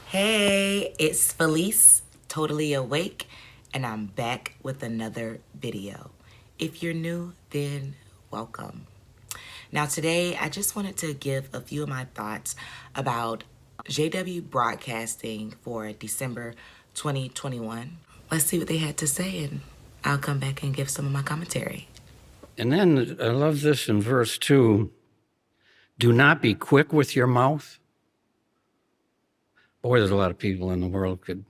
Hey, it's Felice, totally awake, and I'm back with another video. If you're new, then welcome. Now today, I just wanted to give a few of my thoughts about JW broadcasting for December 2021. Let's see what they had to say, and I'll come back and give some of my commentary. And then I love this in verse 2. Do not be quick with your mouth. Boy, there's a lot of people in the world could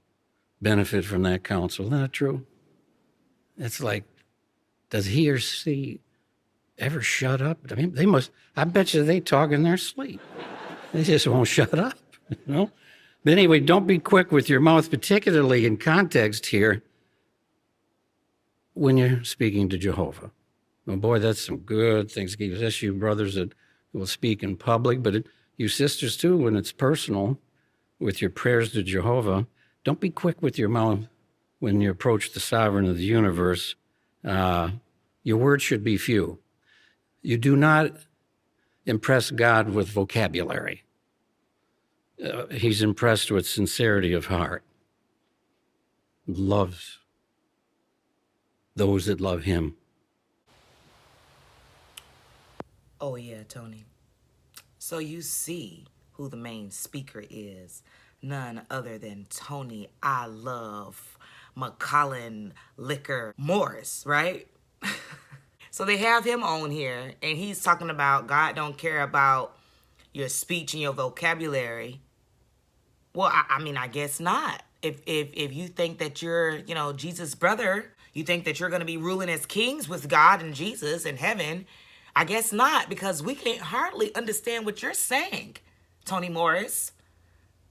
benefit from that counsel. Isn't that true? It's like, does he or she ever shut up? I mean, I bet you they talk in their sleep. They just won't shut up, you know? But anyway, don't be quick with your mouth, particularly in context here when you're speaking to Jehovah. Well, boy, that's some good things. That's you brothers that will speak in public, but you sisters too, when it's personal with your prayers to Jehovah. Don't be quick with your mouth when you approach the sovereign of the universe. Your words should be few. You do not impress God with vocabulary. He's impressed with sincerity of heart. Loves those that love him. Oh yeah, Tony. So you see who the main speaker is. None other than Tony I Love McCollin Liquor Morris, right? So they have him on here, and he's talking about God don't care about your speech and your vocabulary. Well, I mean, I guess not. If you think that you're, Jesus' brother, you think that you're going to be ruling as kings with God and Jesus in heaven, I guess not, because we can't hardly understand what you're saying, Tony Morris.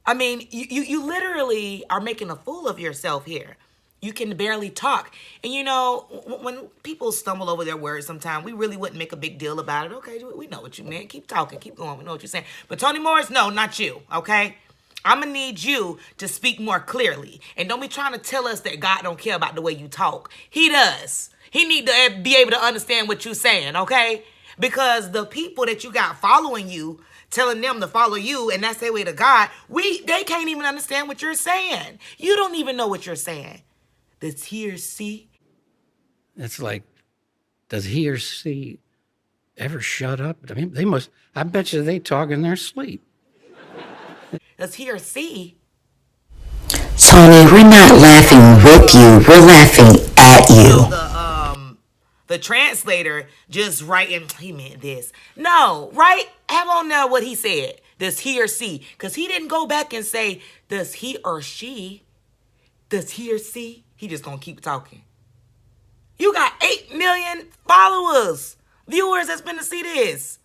I mean, you literally are making a fool of yourself here. You can barely talk. And when people stumble over their words sometimes, we really wouldn't make a big deal about it. Okay, we know what you meant. Keep talking, keep going. We know what you're saying. But Tony Morris, no, not you, okay? I'm going to need you to speak more clearly. And don't be trying to tell us that God don't care about the way you talk. He does. He need to be able to understand what you're saying, okay? Because the people that you got following you, telling them to follow you, and that's their way to God, they can't even understand what you're saying. You don't even know what you're saying. Does he or she? It's like, does he or she ever shut up? I mean, I bet you they talk in their sleep. Does he or she? Tony, we're not laughing with you. We're laughing at you. The translator just writing, he meant this. No, right? Have on there what he said. Does he or she? Because he didn't go back and say, does he or she? Does he or she? He just gonna keep talking. You got 8 million followers, viewers that's been to see this.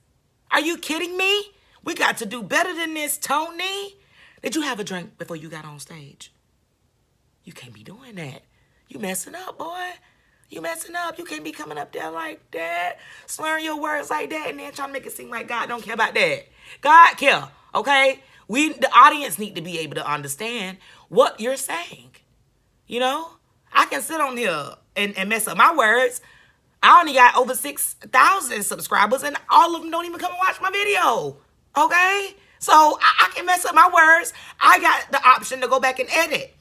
Are you kidding me? We got to do better than this, Tony. Did you have a drink before you got on stage? You can't be doing that. You messing up, boy. You messing up. You can't be coming up there like that, slurring your words like that, and then trying to make it seem like God don't care about that. God care, okay? The audience need to be able to understand what you're saying. I can sit on here and mess up my words. I only got over 6,000 subscribers, and all of them don't even come and watch my video, okay? So I can mess up my words. I got the option to go back and edit,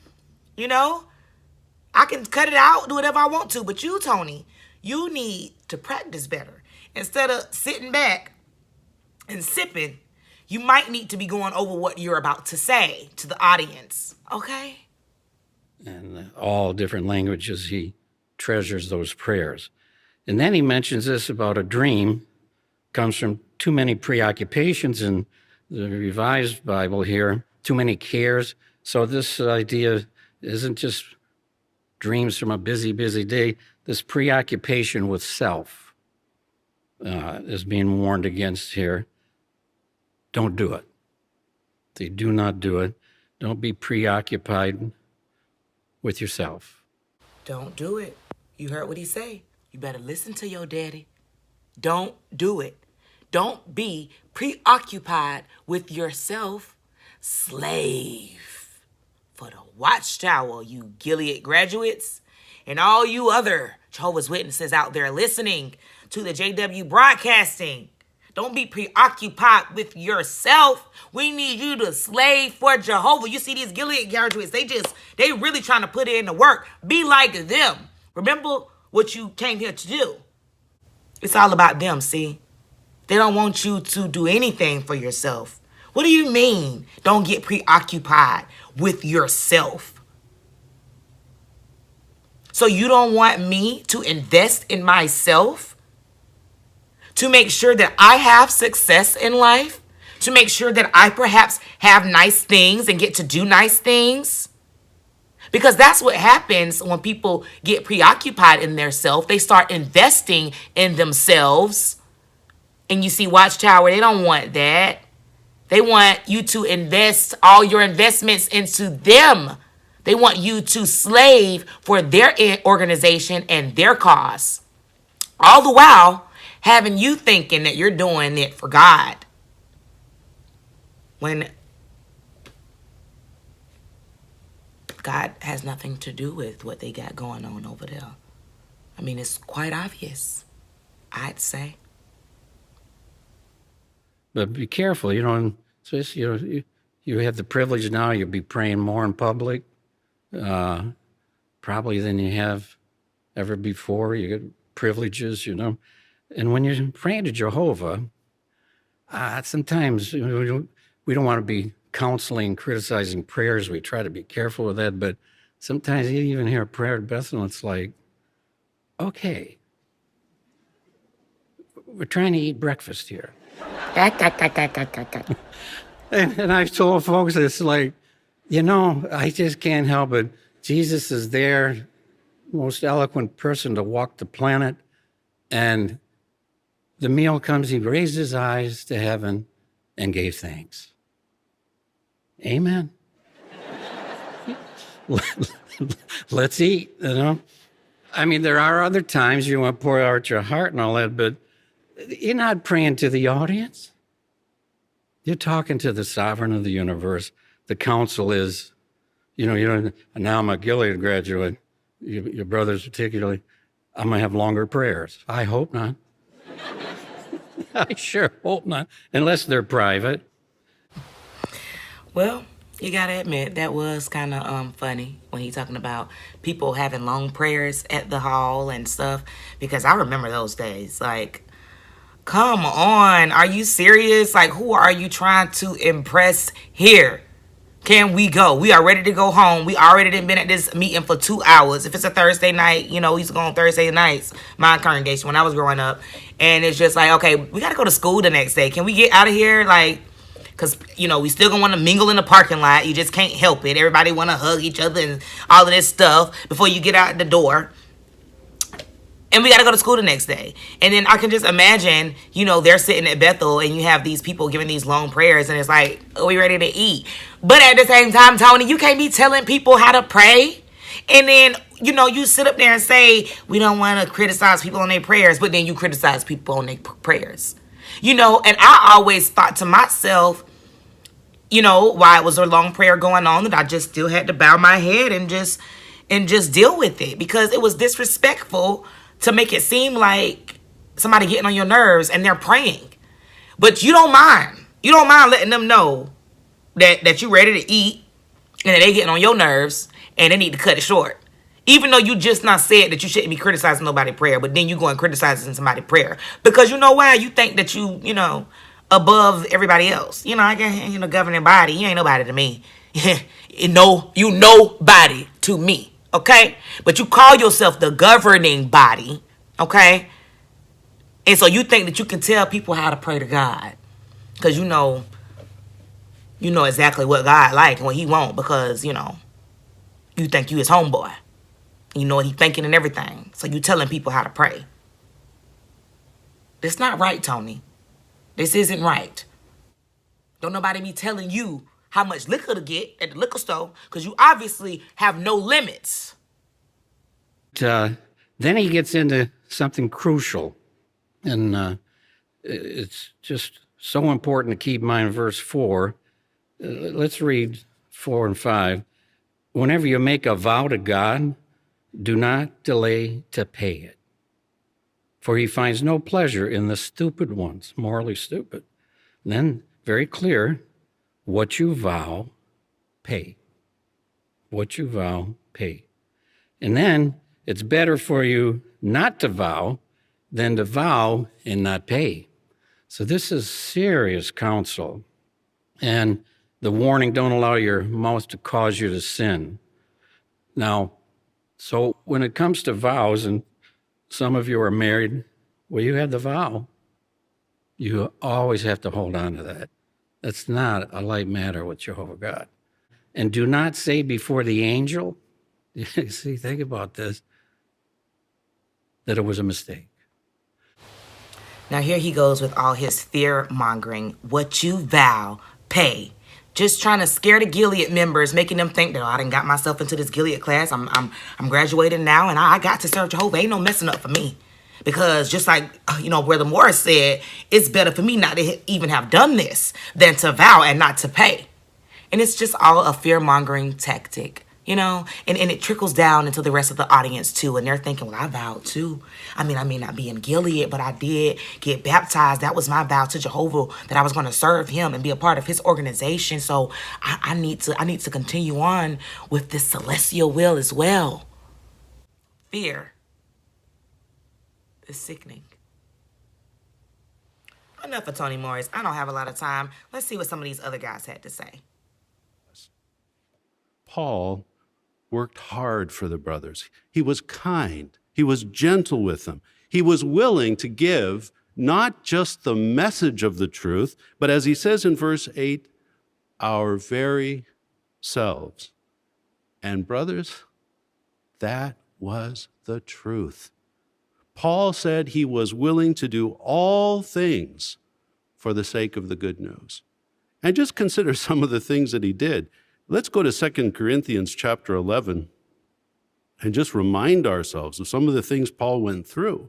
I can cut it out, do whatever I want to. But you, Tony, you need to practice better. Instead of sitting back and sipping, you might need to be going over what you're about to say to the audience, okay? And all different languages, he treasures those prayers. And then he mentions this about a dream. Comes from too many preoccupations in the Revised Bible here, too many cares. So this idea isn't just dreams from a busy, busy day. This preoccupation with self is being warned against here. Don't do it. They do not do it. Don't be preoccupied with yourself. Don't do it. You heard what he say. You better listen to your daddy. Don't do it. Don't be preoccupied with yourself. Slave for the Watchtower, you Gilead graduates, and all you other Jehovah's Witnesses out there listening to the JW broadcasting. Don't be preoccupied with yourself. We need you to slave for Jehovah. You see these Gilead graduates, they really trying to put in the work. Be like them. Remember what you came here to do. It's all about them, see? They don't want you to do anything for yourself. What do you mean? Don't get preoccupied with yourself. So you don't want me to invest in myself? To make sure that I have success in life? To make sure that I perhaps have nice things and get to do nice things? Because that's what happens when people get preoccupied in their self. They start investing in themselves. And you see, Watchtower, they don't want that. They want you to invest all your investments into them. They want you to slave for their organization and their cause. All the while, having you thinking that you're doing it for God. When God has nothing to do with what they got going on over there. I mean, it's quite obvious, I'd say. But be careful, you have the privilege now. You'll be praying more in public, probably than you have ever before. You get privileges, And when you're praying to Jehovah, sometimes we don't want to be counseling, criticizing prayers. We try to be careful with that. But sometimes you even hear a prayer at Bethel, and it's like, okay, we're trying to eat breakfast here. And I've told folks, it's like, I just can't help it. Jesus is there, most eloquent person to walk the planet. And the meal comes, he raised his eyes to heaven and gave thanks. Amen. Let's eat, I mean, there are other times you want to pour out your heart and all that, but you're not praying to the audience. You're talking to the sovereign of the universe. The counsel is, now I'm a Gilead graduate, your brothers particularly, I'm going to have longer prayers. I hope not. I sure hope not, unless they're private. Well, you got to admit, that was kind of funny when he's talking about people having long prayers at the hall and stuff, because I remember those days. Like, come on, are you serious? Like, who are you trying to impress here? Can we go? We are ready to go home. We already been at this meeting for 2 hours. If it's a Thursday night, we used to go on Thursday nights, my congregation, when I was growing up. And it's just like, okay, we got to go to school the next day. Can we get out of here? Like, because, we still going to want to mingle in the parking lot. You just can't help it. Everybody want to hug each other and all of this stuff before you get out the door. And we got to go to school the next day. And then I can just imagine, they're sitting at Bethel and you have these people giving these long prayers and it's like, are we ready to eat? But at the same time, Tony, you can't be telling people how to pray. And then, you sit up there and say, we don't want to criticize people on their prayers, but then you criticize people on their prayers. And I always thought to myself, while it was a long prayer going on, that I just still had to bow my head and just deal with it, because it was disrespectful to make it seem like somebody getting on your nerves and they're praying. But you don't mind. You don't mind letting them know that you're ready to eat and that they getting on your nerves and they need to cut it short. Even though you just not said that you shouldn't be criticizing nobody's prayer, but then you go and criticizing somebody's prayer. Because you know why? You think that you above everybody else. I guess, governing body. You ain't nobody to me. You nobody to me. Okay? But you call yourself the governing body. Okay? And so you think that you can tell people how to pray to God. Because you know exactly what God like and what he want, because, you think you his homeboy. You know what he thinking and everything. So you telling people how to pray. That's not right, Tony. This isn't right. Don't nobody be telling you how much liquor to get at the liquor store, because you obviously have no limits. Then he gets into something crucial, and it's just so important to keep in mind. Verse 4, let's read 4 and 5. Whenever you make a vow to God, do not delay to pay it. for he finds no pleasure in the stupid ones, morally stupid. And then, very clear, what you vow, pay. What you vow, pay. And then it's better for you not to vow than to vow and not pay. So this is serious counsel. And the warning, don't allow your mouth to cause you to sin. Now, so when it comes to vows, and some of you are married, well, you had the vow. You always have to hold on to that. That's not a light matter with Jehovah God. And do not say before the angel, see, think about this, that it was a mistake. Now here he goes with all his fear mongering. What you vow, pay. Just trying to scare the Gilead members, making them think that, oh, I done got myself into this Gilead class. I'm graduating now, and I got to serve Jehovah. Ain't no messing up for me. Because just like, Brother Morris said, it's better for me not to even have done this than to vow and not to pay. And it's just all a fear-mongering tactic, and it trickles down into the rest of the audience too. And they're thinking, well, I vowed too. I may not be in Gilead, but I did get baptized. That was my vow to Jehovah, that I was going to serve him and be a part of his organization. So I need to continue on with this celestial will as well. Fear is sickening. Enough of Tony Morris. I don't have a lot of time. Let's see what some of these other guys had to say. Paul worked hard for the brothers. He was kind. He was gentle with them. He was willing to give not just the message of the truth, but as he says in verse 8, our very selves. And brothers, that was the truth. Paul said he was willing to do all things for the sake of the good news. And just consider some of the things that he did. Let's go to 2 Corinthians chapter 11 and just remind ourselves of some of the things Paul went through.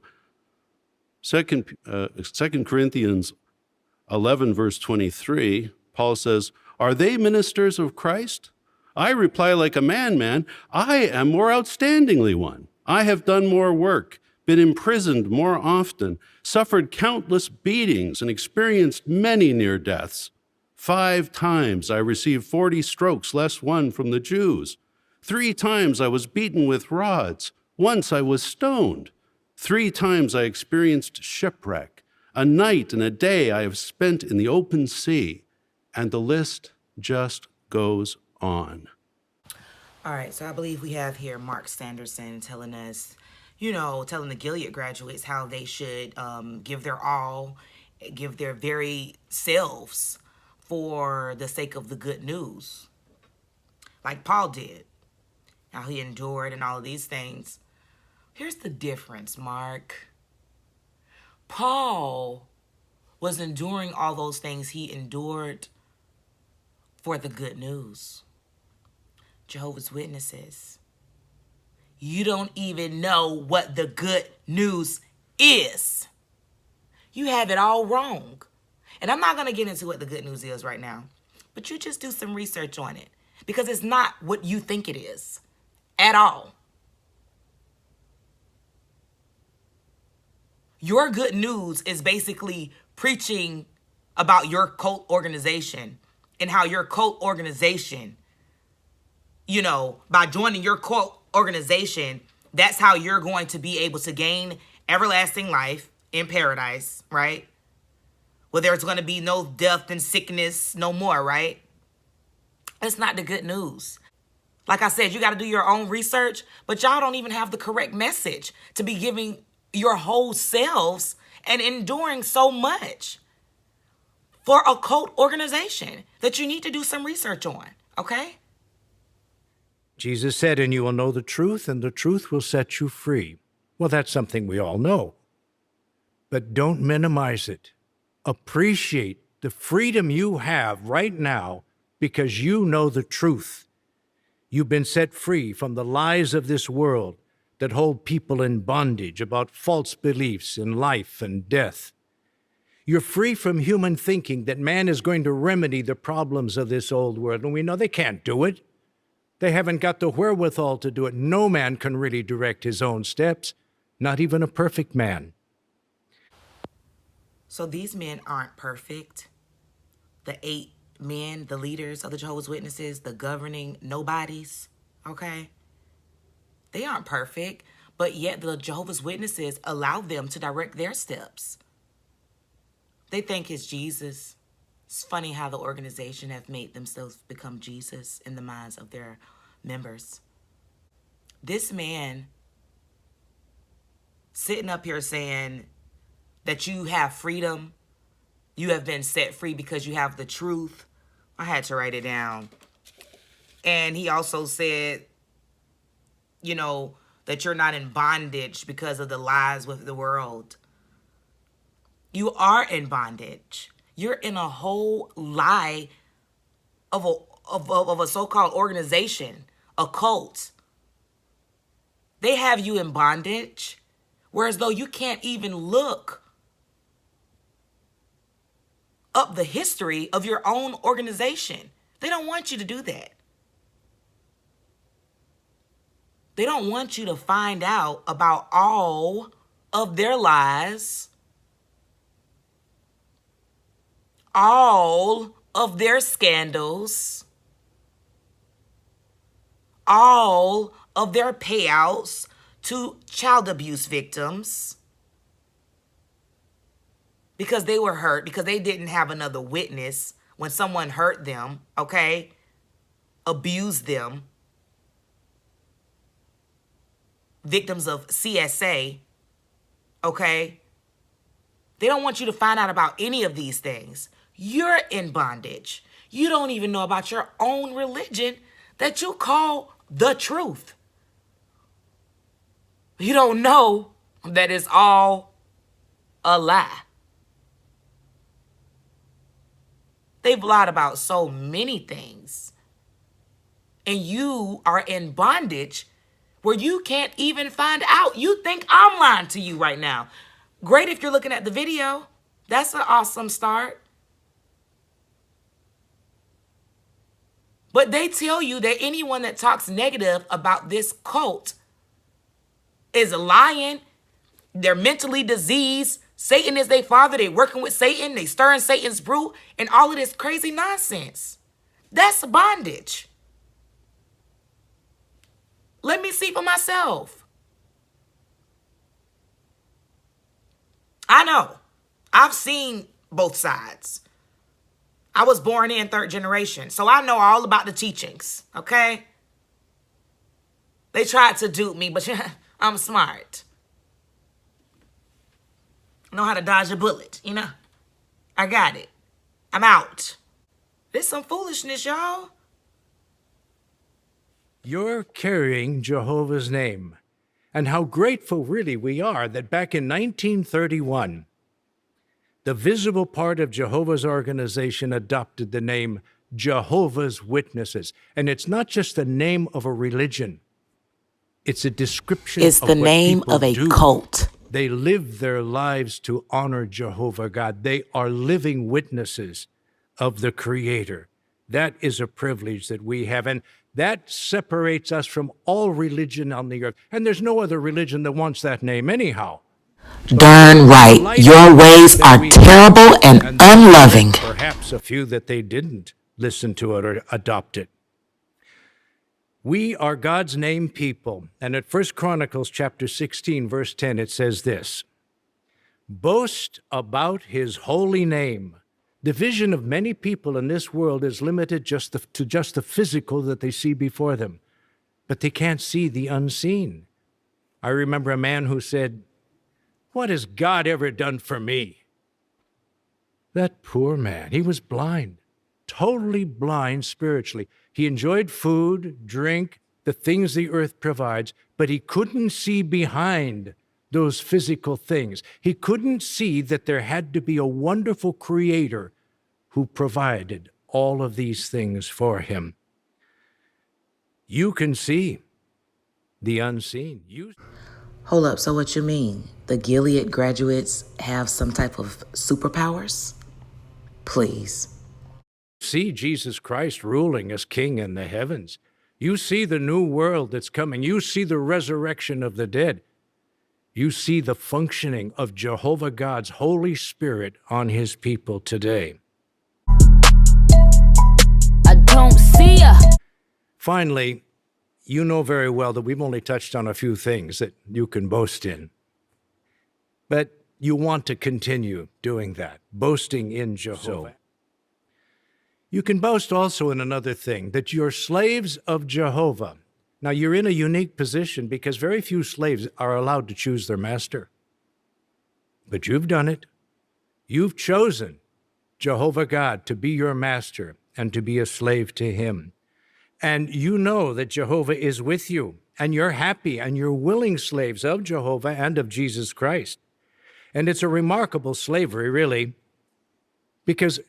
2 Corinthians 11, verse 23, Paul says, are they ministers of Christ? I reply like a man, I am more outstandingly one. I have done more work, been imprisoned more often, suffered countless beatings, and experienced many near deaths. 5 times I received 40 strokes, less one from the Jews. 3 times I was beaten with rods. Once I was stoned. 3 times I experienced shipwreck. A night and a day I have spent in the open sea. And the list just goes on. All right, so I believe we have here Mark Sanderson telling us, telling the Gilead graduates how they should give their all, give their very selves for the sake of the good news, like Paul did, how he endured and all of these things. Here's the difference, Mark. Paul was enduring all those things he endured for the good news. Jehovah's Witnesses, you don't even know what the good news is. You have it all wrong. And I'm not going to get into what the good news is right now, but you just do some research on it, because it's not what you think it is at all. Your good news is basically preaching about your cult organization and how your cult organization, by joining your cult organization, that's how you're going to be able to gain everlasting life in paradise, right? Well, there's going to be no death and sickness no more, right? That's not the good news. Like I said, you got to do your own research, but y'all don't even have the correct message to be giving your whole selves and enduring so much for a cult organization that you need to do some research on, okay? Jesus said, and you will know the truth, and the truth will set you free. Well, that's something we all know. But don't minimize it. Appreciate the freedom you have right now because you know the truth. You've been set free from the lies of this world that hold people in bondage about false beliefs in life and death. You're free from human thinking that man is going to remedy the problems of this old world, and we know they can't do it. They haven't got the wherewithal to do it. No man can really direct his own steps, not even a perfect man. So these men aren't perfect. The 8 men, the leaders of the Jehovah's Witnesses, the governing nobodies, okay? They aren't perfect, but yet the Jehovah's Witnesses allow them to direct their steps. They think it's Jesus. It's funny how the organization have made themselves become Jesus in the minds of their members. This man sitting up here saying that you have freedom, you have been set free because you have the truth. I had to write it down. And he also said, you know, that you're not in bondage because of the lies with the world. You are in bondage. You're in a whole lie of a so-called organization, a cult. They have you in bondage, whereas though you can't even look up the history of your own organization. They don't want you to do that. They don't want you to find out about all of their lies, all of their scandals, all of their payouts to child abuse victims because they were hurt, because they didn't have another witness when someone hurt them, okay? Abused them. Victims of CSA, okay? They don't want you to find out about any of these things. You're in bondage. You don't even know about your own religion that you call the truth. You don't know that it's all a lie. They've lied about so many things. And you are in bondage where you can't even find out. You think I'm lying to you right now. Great if you're looking at the video. That's an awesome start. But they tell you that anyone that talks negative about this cult is lying. They're mentally diseased. Satan is their father. They're working with Satan. They stirring Satan's brew and all of this crazy nonsense. That's bondage. Let me see for myself. I know. I've seen both sides. I was born in 3rd generation, so I know all about the teachings, okay? They tried to dupe me, but I'm smart. I know how to dodge a bullet, you know? I got it. I'm out. This some foolishness, y'all. You're carrying Jehovah's name. And how grateful really we are that back in 1931, the visible part of Jehovah's organization adopted the name Jehovah's Witnesses. And it's not just the name of a religion. It's a description It's of the what name people of a do. cult. They live their lives to honor Jehovah God. They are living witnesses of the Creator. That is a privilege that we have, and that separates us from all religion on the earth. And there's no other religion that wants that name anyhow. Darn right. Your ways are terrible and unloving. Perhaps a few that they didn't listen to it or adopt it. We are God's named people. And at 1 Chronicles chapter 16, verse 10, it says this: boast about his holy name. The vision of many people in this world is limited to just the physical that they see before them, but they can't see the unseen. I remember a man who said, "What has God ever done for me?" That poor man, he was blind, totally blind spiritually. He enjoyed food, drink, the things the earth provides, but he couldn't see behind those physical things. He couldn't see that there had to be a wonderful Creator who provided all of these things for him. You can see the unseen. Hold up, so what you mean? The Gilead graduates have some type of superpowers? Please. See Jesus Christ ruling as King in the heavens. You see the new world that's coming. You see the resurrection of the dead. You see the functioning of Jehovah God's Holy Spirit on his people today. I don't see ya. Finally, you know very well that we've only touched on a few things that you can boast in. But you want to continue doing that, boasting in Jehovah. You can boast also in another thing, that you're slaves of Jehovah. Now, you're in a unique position because very few slaves are allowed to choose their master. But you've done it. You've chosen Jehovah God to be your master and to be a slave to him. And you know that Jehovah is with you, and you're happy and you're willing slaves of Jehovah and of Jesus Christ. And it's a remarkable slavery, really, because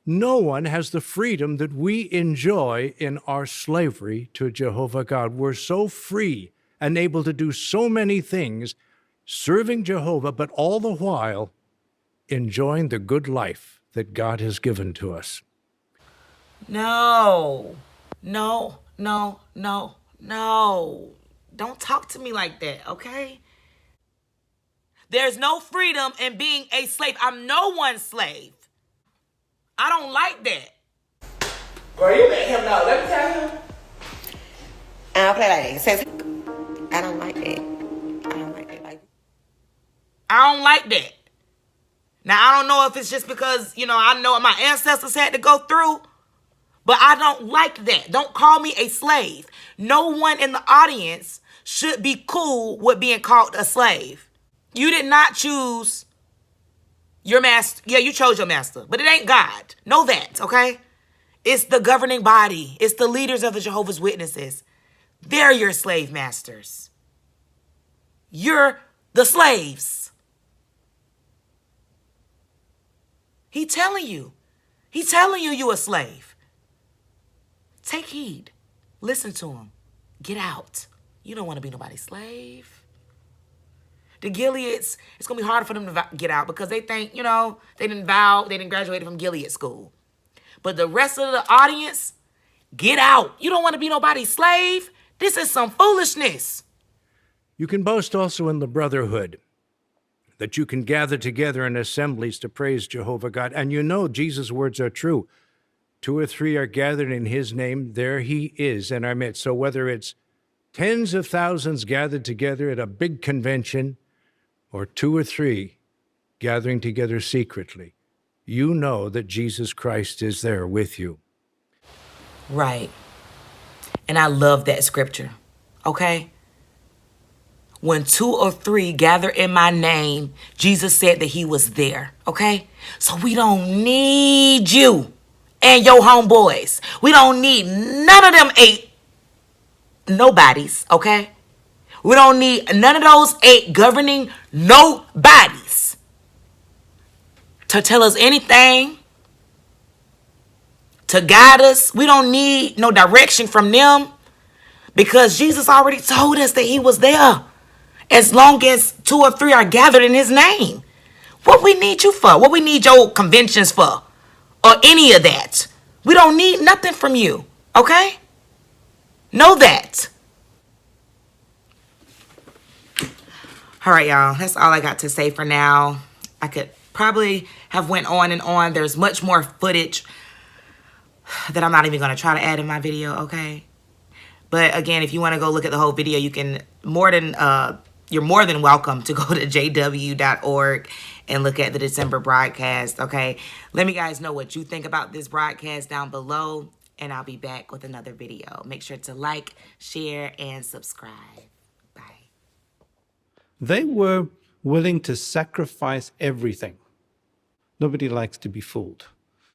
no one has the freedom that we enjoy in our slavery to Jehovah God. We're so free and able to do so many things, serving Jehovah, but all the while enjoying the good life that God has given to us. No. No, no, no, no. Don't talk to me like that, okay? There's no freedom in being a slave. I'm no one's slave. I don't like that. Girl, you let him know. Let me tell him. I don't play like that. I don't like that. I don't like that. I don't like that. Now, I don't know if it's just because, I know what my ancestors had to go through, but I don't like that. Don't call me a slave. No one in the audience should be cool with being called a slave. You did not choose your master. Yeah, you chose your master, but it ain't God. Know that, okay? It's the governing body. It's the leaders of the Jehovah's Witnesses. They're your slave masters. You're the slaves. He telling you you a slave. Take heed. Listen to him. Get out. You don't want to be nobody's slave. The Gileads, it's going to be harder for them to get out because they think, they didn't graduate from Gilead school. But the rest of the audience, get out. You don't want to be nobody's slave. This is some foolishness. You can boast also in the brotherhood, that you can gather together in assemblies to praise Jehovah God. And you know Jesus' words are true. 2 or 3 are gathered in his name, there he is in our midst. So whether it's tens of thousands gathered together at a big convention or 2 or 3 gathering together secretly, you know that Jesus Christ is there with you. Right. And I love that scripture, okay? When 2 or 3 gather in my name, Jesus said that he was there, okay? So we don't need you and your homeboys. We don't need none of them 8 nobodies, okay? We don't need none of those 8 governing nobodies to tell us anything, to guide us. We don't need no direction from them because Jesus already told us that he was there. As long as 2 or 3 are gathered in his name. What we need you for? What we need your conventions for? Or any of that? We don't need nothing from you, okay? Know that. All right, y'all. That's all I got to say for now. I could probably have went on and on. There's much more footage that I'm not even going to try to add in my video, okay? But again, if you want to go look at the whole video, you're more than welcome to go to exjew.org and look at the December broadcast, okay? Let me guys know what you think about this broadcast down below, and I'll be back with another video. Make sure to like, share, and subscribe. Bye. They were willing to sacrifice everything. Nobody likes to be fooled.